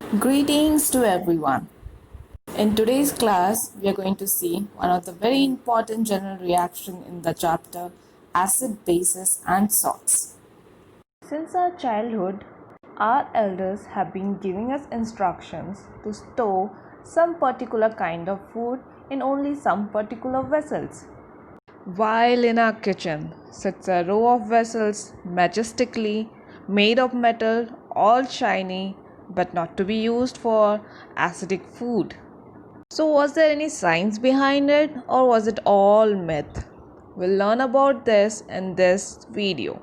Greetings to everyone. In today's class, we are going to see one of the very important general reaction in the chapter acid, bases and salts. Since our childhood, our elders have been giving us instructions to store some particular kind of food in only some particular vessels. While in our kitchen sits a row of vessels majestically made of metal, all shiny, but not to be used for acidic food. So, was there any science behind it, or was it all myth? We'll learn about this in this video.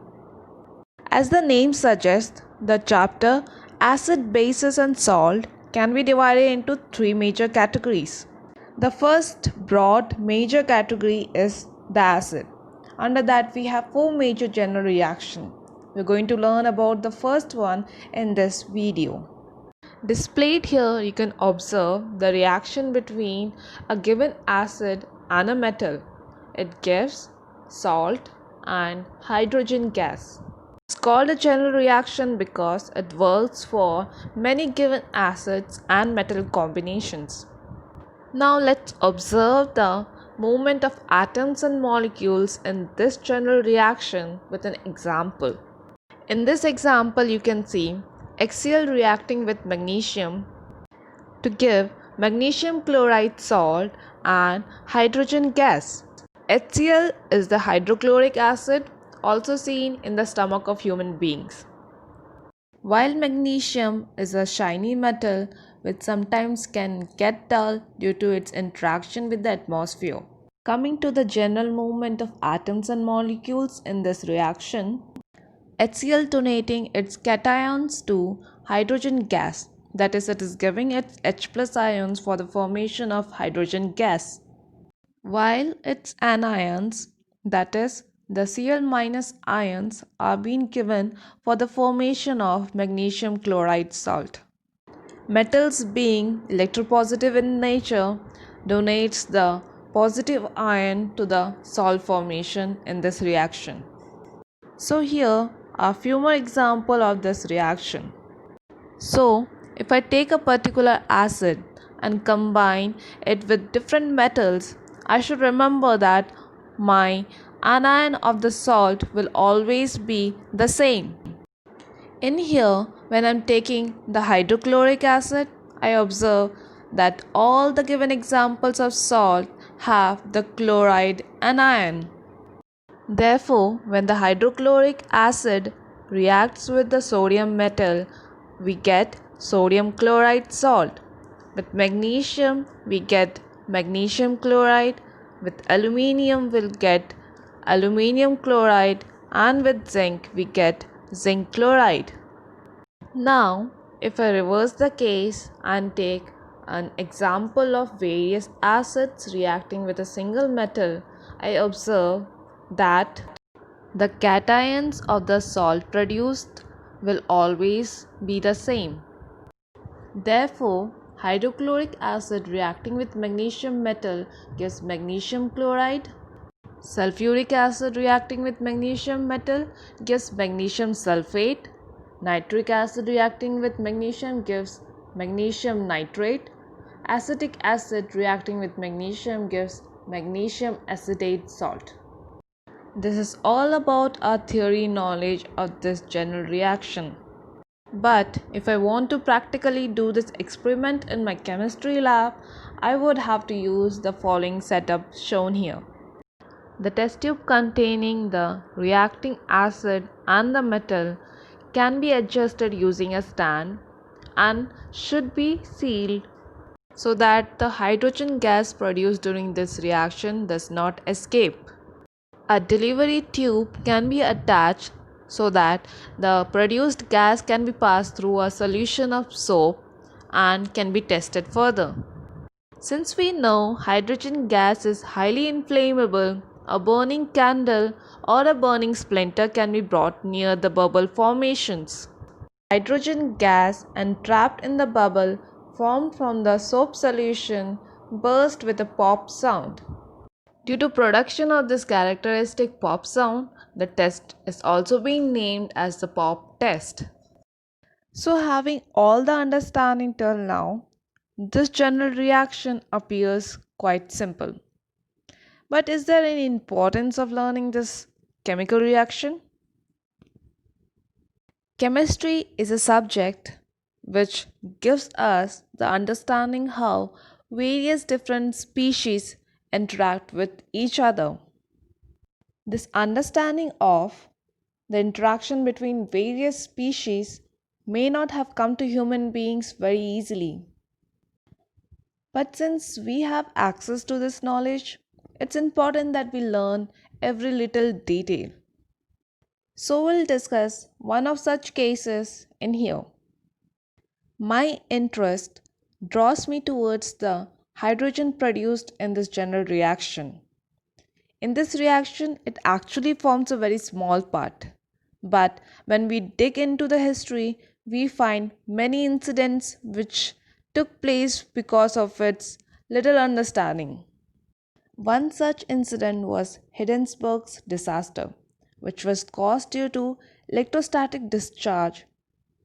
As the name suggests, the chapter Acid, Bases, and Salt can be divided into three major categories. The first broad major category is the acid. Under that, we have four major general reactions. We're going to learn about the first one in this video. Displayed here, you can observe the reaction between a given acid and a metal. It gives salt and hydrogen gas. It's called a general reaction because it works for many given acids and metal combinations. Now let's observe the movement of atoms and molecules in this general reaction with an example. In this example, you can see HCl reacting with magnesium to give magnesium chloride salt and hydrogen gas. HCl is the hydrochloric acid also seen in the stomach of human beings. While magnesium is a shiny metal which sometimes can get dull due to its interaction with the atmosphere. Coming to the general movement of atoms and molecules in this reaction, HCl donating its cations to hydrogen gas, that is, it is giving its H plus ions for the formation of hydrogen gas, while its anions, that is, the Cl minus ions, are being given for the formation of magnesium chloride salt. Metals being electropositive in nature donates the positive ion to the salt formation in this reaction. So here are few more examples of this reaction. So if I take a particular acid and combine it with different metals, I should remember that my anion of the salt will always be the same. In here, when I am taking the hydrochloric acid, I observe that all the given examples of salt have the chloride anion. Therefore, when the hydrochloric acid reacts with the sodium metal, we get sodium chloride salt. With magnesium, we get magnesium chloride. With aluminium, we'll get aluminium chloride. And with zinc, we get zinc chloride. Now, if I reverse the case and take an example of various acids reacting with a single metal, I observe that the cations of the salt produced will always be the same. Therefore, hydrochloric acid reacting with magnesium metal gives magnesium chloride. Sulfuric acid reacting with magnesium metal gives magnesium sulfate. Nitric acid reacting with magnesium gives magnesium nitrate. Acetic acid reacting with magnesium gives magnesium acetate salt. This is all about our theory knowledge of this general reaction. But if I want to practically do this experiment in my chemistry lab, I would have to use the following setup shown here. The test tube containing the reacting acid and the metal can be adjusted using a stand and should be sealed so that the hydrogen gas produced during this reaction does not escape. A delivery tube can be attached so that the produced gas can be passed through a solution of soap and can be tested further. Since we know hydrogen gas is highly inflammable, a burning candle or a burning splinter can be brought near the bubble formations. Hydrogen gas entrapped in the bubble formed from the soap solution burst with a pop sound. Due to production of this characteristic pop sound, the test is also being named as the pop test. So, having all the understanding till now, this general reaction appears quite simple. But is there any importance of learning this chemical reaction? Chemistry is a subject which gives us the understanding how various different species interact with each other. This understanding of the interaction between various species may not have come to human beings very easily. But since we have access to this knowledge, it's important that we learn every little detail. So, we'll discuss one of such cases in here. My interest draws me towards the hydrogen produced in this general reaction. In this reaction, it actually forms a very small part. But when we dig into the history, we find many incidents which took place because of its little understanding. One such incident was Hindenburg's disaster, which was caused due to electrostatic discharge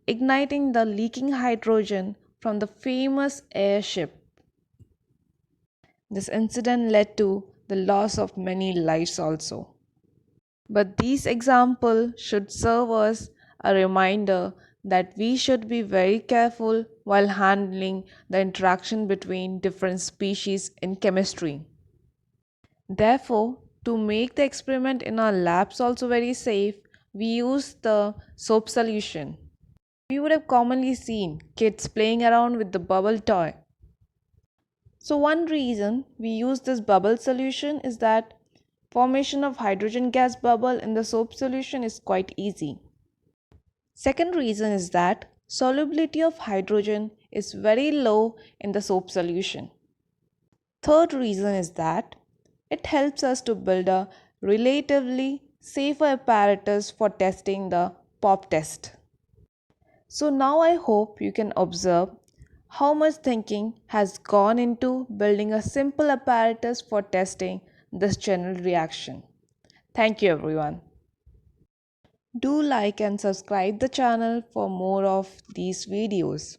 igniting the leaking hydrogen from the famous airship. This incident led to the loss of many lives also. But these examples should serve us a reminder that we should be very careful while handling the interaction between different species in chemistry. Therefore, to make the experiment in our labs also very safe, we use the soap solution. We would have commonly seen kids playing around with the bubble toy. So one reason we use this bubble solution is that formation of hydrogen gas bubble in the soap solution is quite easy. Second reason is that solubility of hydrogen is very low in the soap solution. Third reason is that it helps us to build a relatively safer apparatus for testing the pop test. So now I hope you can observe how much thinking has gone into building a simple apparatus for testing this general reaction. Thank you everyone. Do like and subscribe the channel for more of these videos.